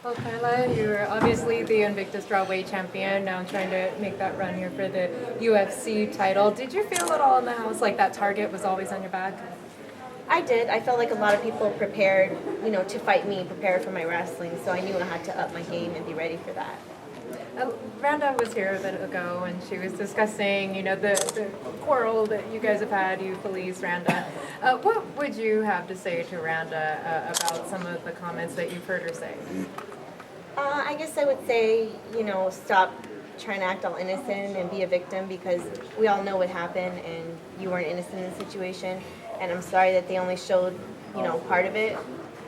Well, Carla, you're obviously the Invictus Strawweight champion, now trying to make that run here for the UFC title. Did you feel at all in the house like that target was always on your back? I did. I felt like a lot of people prepared, to fight me, prepared for my wrestling, so I knew I had to up my game and be ready for that. Randa was here a bit ago, and she was discussing, the quarrel that you guys have had, you police, Randa. What would you have to say to Randa about some of the comments that you've heard her say? I guess I would say, stop trying to act all innocent and be a victim because we all know what happened and you weren't innocent in the situation. And I'm sorry that they only showed, part of it.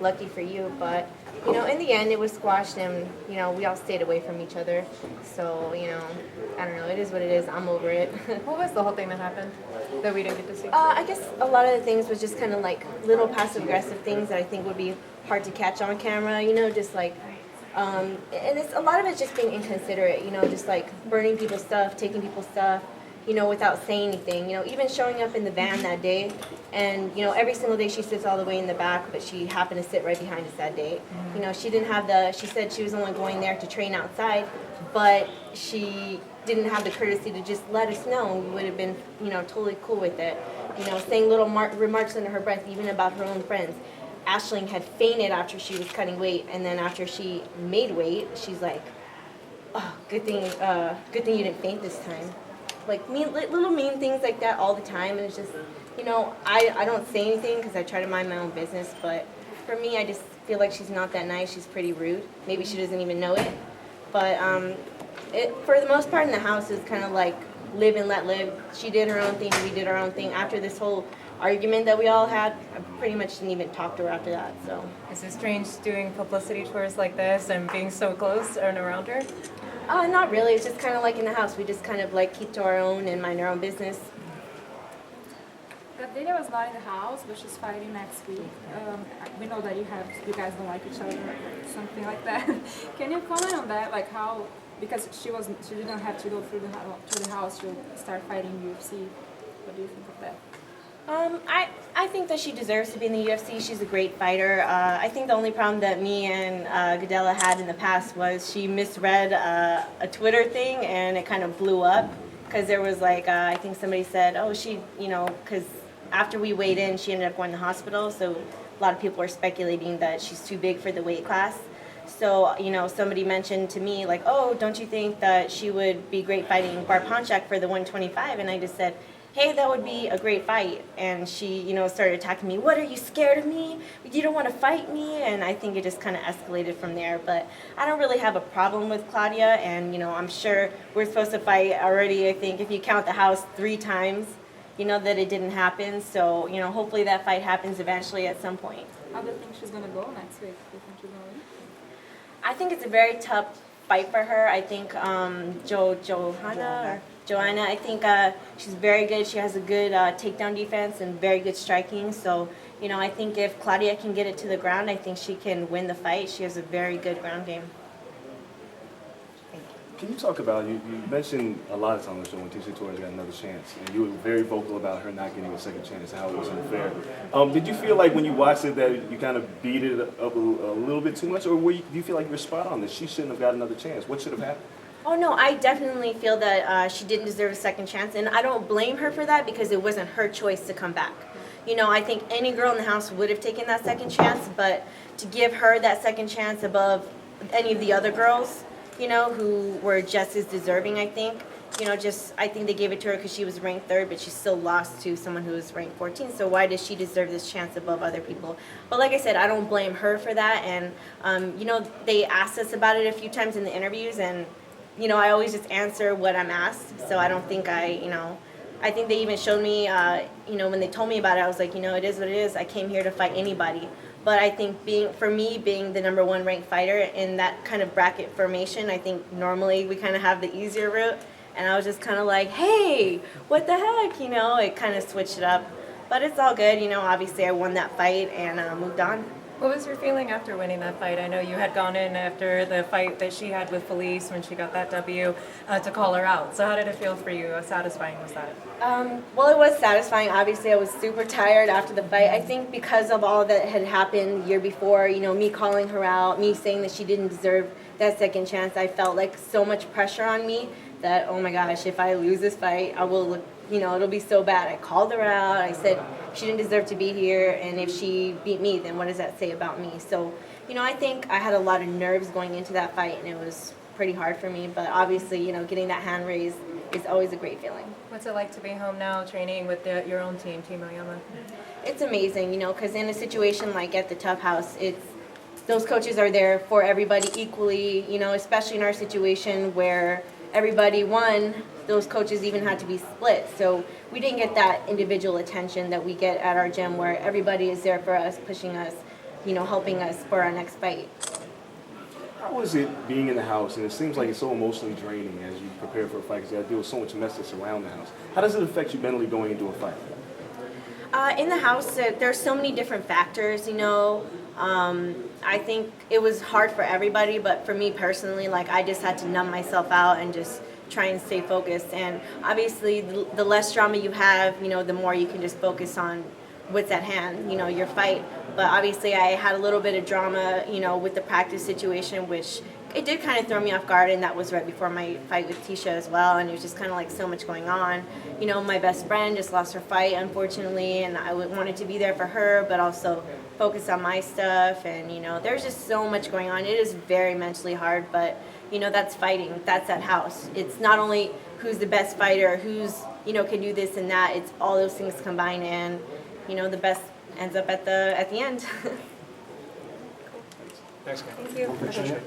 Lucky for you, but in the end it was squashed and, we all stayed away from each other. So, I don't know, it is what it is. I'm over it. What was the whole thing that happened that we didn't get to see? I guess a lot of the things was just kind of like little passive aggressive things that I think would be hard to catch on camera, just like and it's a lot of it's just being inconsiderate, just like burning people's stuff, taking people's stuff, without saying anything. Even showing up in the van that day, and every single day she sits all the way in the back, but she happened to sit right behind us that day. She didn't have she said she was only going there to train outside, but she didn't have the courtesy to just let us know. We would have been, totally cool with it. Saying little remarks under her breath, even about her own friends. Aisling had fainted after she was cutting weight, and then after she made weight, she's like, "Oh, good thing you didn't faint this time." Like little mean things like that all the time, and it's just, I don't say anything because I try to mind my own business. But for me, I just feel like she's not that nice. She's pretty rude. Maybe she doesn't even know it. But for the most part in the house, it's kind of like live and let live. She did her own thing. We did our own thing. After this whole argument that we all had, I pretty much didn't even talk to her after that. So Is it strange doing publicity tours like this and being so close and around her? not really. It's just kind of like in the house. We just kind of like keep to our own and mind our own business. Gabriela was not in the house, but she's fighting next week. We know that you guys don't like each other, something like that. Can you comment on that? Like how, because she didn't have to go through the house to start fighting UFC. What do you think of that? I think that she deserves to be in the UFC. She's a great fighter. I think the only problem that me and Gadella had in the past was she misread a Twitter thing and it kind of blew up because there was like, I think somebody said, oh, she, because after we weighed in, she ended up going to the hospital. So a lot of people are speculating that she's too big for the weight class. So, somebody mentioned to me like, oh, don't you think that she would be great fighting Barb Honchak for the 125? And I just said, hey, that would be a great fight. And she, started attacking me. What, are you scared of me? You don't want to fight me? And I think it just kind of escalated from there. But I don't really have a problem with Claudia. And, I'm sure we're supposed to fight already, I think, if you count the house 3 times, that it didn't happen. So, hopefully that fight happens eventually at some point. How do you think she's going to go next week? Do you think she's going to win? I think it's a very tough fight for her. I think Joanna, I think she's very good. She has a good takedown defense and very good striking. So, I think if Claudia can get it to the ground, I think she can win the fight. She has a very good ground game. Can you talk about, you mentioned a lot of times on the show when Tisha Torres got another chance, and you were very vocal about her not getting a second chance and how it was unfair. Did you feel like when you watched it that you kind of beat it up a little bit too much, or do you feel like you're spot on that she shouldn't have got another chance? What should have happened? Oh, no, I definitely feel that she didn't deserve a second chance, and I don't blame her for that because it wasn't her choice to come back. I think any girl in the house would have taken that second chance, but to give her that second chance above any of the other girls, who were just as deserving, I think, I think they gave it to her because she was ranked 3rd, but she still lost to someone who was ranked 14th, so why does she deserve this chance above other people? But like I said, I don't blame her for that, and, they asked us about it a few times in the interviews, and I always just answer what I'm asked, so I don't think I think they even showed me, when they told me about it, I was like, it is what it is. I came here to fight anybody. But I think being the number 1 ranked fighter in that kind of bracket formation, I think normally we kind of have the easier route. And I was just kind of like, hey, what the heck, it kind of switched it up. But it's all good, obviously I won that fight and moved on. What was your feeling after winning that fight? I know you had gone in after the fight that she had with Felice when she got that W to call her out. So how did it feel for you? How satisfying was that? Well, it was satisfying. Obviously, I was super tired after the fight. I think because of all that had happened the year before, you know, me calling her out, me saying that she didn't deserve that second chance, I felt like so much pressure on me that, oh my gosh, if I lose this fight, I will look, you know, it'll be so bad. I called her out. I said she didn't deserve to be here, and if she beat me, then what does that say about me? So, you know, I think I had a lot of nerves going into that fight, and it was pretty hard for me. But obviously, you know, getting that hand raised is always a great feeling. What's it like to be home now training with your own team, Team Oyama? It's amazing, you know, because in a situation like at the TUF House, those coaches are there for everybody equally, you know, especially in our situation where everybody won, those coaches even had to be split. So we didn't get that individual attention that we get at our gym where everybody is there for us, pushing us, you know, helping us for our next fight. How was it being in the house? And it seems like it's so emotionally draining as you prepare for a fight because you got to deal with so much mess that's around the house. How does it affect you mentally going into a fight? In the house, there's so many different factors, you know. I think it was hard for everybody, but for me personally, like I just had to numb myself out and just try and stay focused. And obviously, the less drama you have, you know, the more you can just focus on what's at hand, you know, your fight. But obviously, I had a little bit of drama, you know, with the practice situation, which it did kind of throw me off guard, and that was right before my fight with Tisha as well, and it was just kind of like so much going on. You know, my best friend just lost her fight, unfortunately, and I wanted to be there for her, but also focus on my stuff, and, you know, there's just so much going on. It is very mentally hard, but, you know, that's fighting. That's that house. It's not only who's the best fighter, who's, you know, can do this and that. It's all those things combined, and, you know, the best ends up at the end. Thanks, guys. Thank you. Appreciate it.